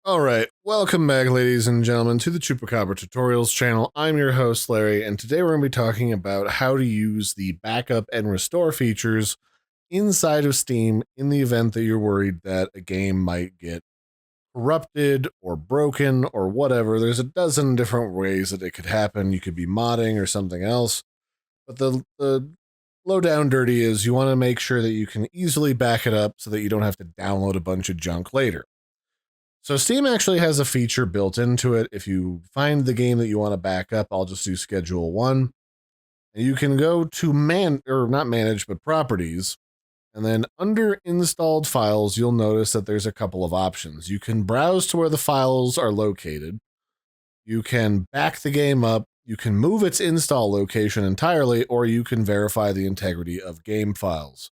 All right, welcome back, ladies and gentlemen, to the Chupacabra Tutorials channel. I'm your host, Larry, and today we're going to be talking about how to use the backup and restore features inside of Steam in the event that you're worried that a game might get corrupted or broken or whatever. There's a dozen different ways that it could happen. You could be modding or something else, but the low down dirty is you want to make sure that you can easily back it up so that you don't have to download a bunch of junk later. So Steam actually has a feature built into it. If you find the game that you want to back up, I'll just do schedule one. And you can go to not manage, but properties. And then under installed files, you'll notice that there's a couple of options. You can browse to where the files are located. You can back the game up. You can move its install location entirely, or you can verify the integrity of game files.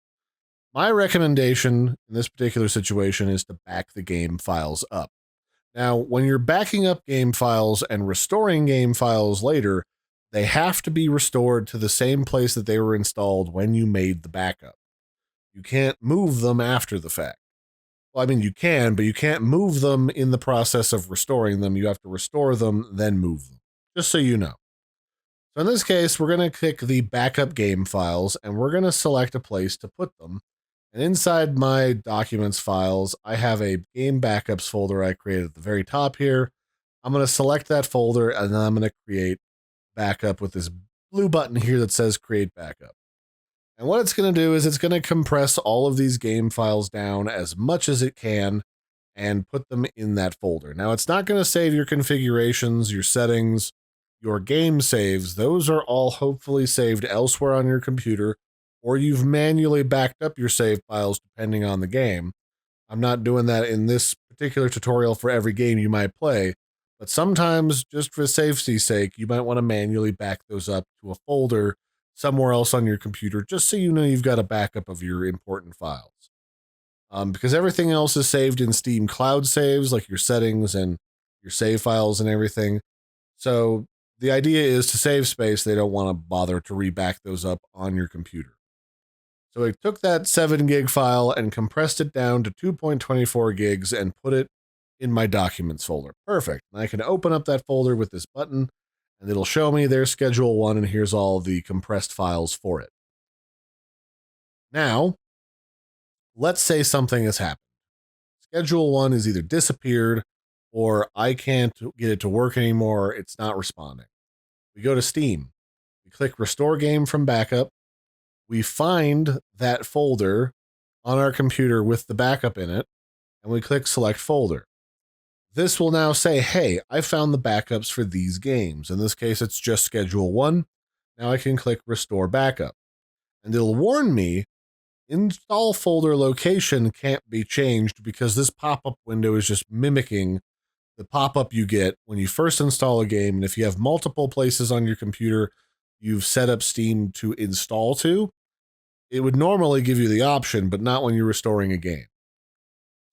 My recommendation in this particular situation is to back the game files up. Now, when you're backing up game files and restoring game files later, they have to be restored to the same place that they were installed when you made the backup. You can't move them after the fact. Well, I mean, you can, but you can't move them in the process of restoring them. You have to restore them, then move them, just so you know. So in this case, we're going to click the backup game files, and we're going to select a place to put them. And inside my documents files, I have a game backups folder I created at the very top here. I'm going to select that folder, and then I'm going to create backup with this blue button here that says create backup. And what it's going to do is it's going to compress all of these game files down as much as it can and put them in that folder. Now, it's not going to save your configurations, your settings, your game saves. Those are all hopefully saved elsewhere on your computer, or you've manually backed up your save files depending on the game. I'm not doing that in this particular tutorial for every game you might play, but sometimes just for safety's sake, you might want to manually back those up to a folder somewhere else on your computer, just so you know you've got a backup of your important files. Because everything else is saved in Steam Cloud saves, like your settings and your save files and everything. So the idea is to save space. They don't want to bother to reback those up on your computer. So I took that 7 gig file and compressed it down to 2.24 gigs and put it in my documents folder. Perfect. And I can open up that folder with this button, and it'll show me there's schedule one, and here's all the compressed files for it. Now, let's say something has happened. Schedule one is either disappeared, or I can't get it to work anymore. It's not responding. We go to Steam. We click Restore Game from Backup. We find that folder on our computer with the backup in it, and we click Select Folder. This will now say, hey, I found the backups for these games. In this case, it's just Schedule 1. Now I can click Restore Backup. And it'll warn me, install folder location can't be changed because this pop-up window is just mimicking the pop-up you get when you first install a game. And if you have multiple places on your computer you've set up Steam to install to, it would normally give you the option, but not when you're restoring a game.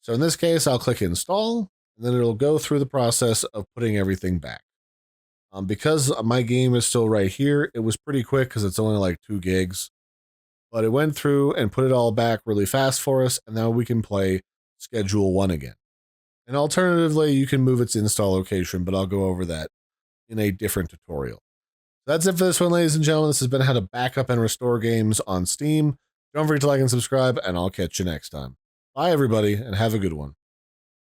So in this case, I'll click install, and then it'll go through the process of putting everything back. Because my game is still right here, it was pretty quick because it's only like 2 gigs. But it went through and put it all back really fast for us, and now we can play Schedule 1 again. And alternatively, you can move its install location, but I'll go over that in a different tutorial. That's it for this one, ladies and gentlemen. This has been how to back up and restore games on Steam. Don't forget to like and subscribe, and I'll catch you next time. Bye, everybody, and have a good one.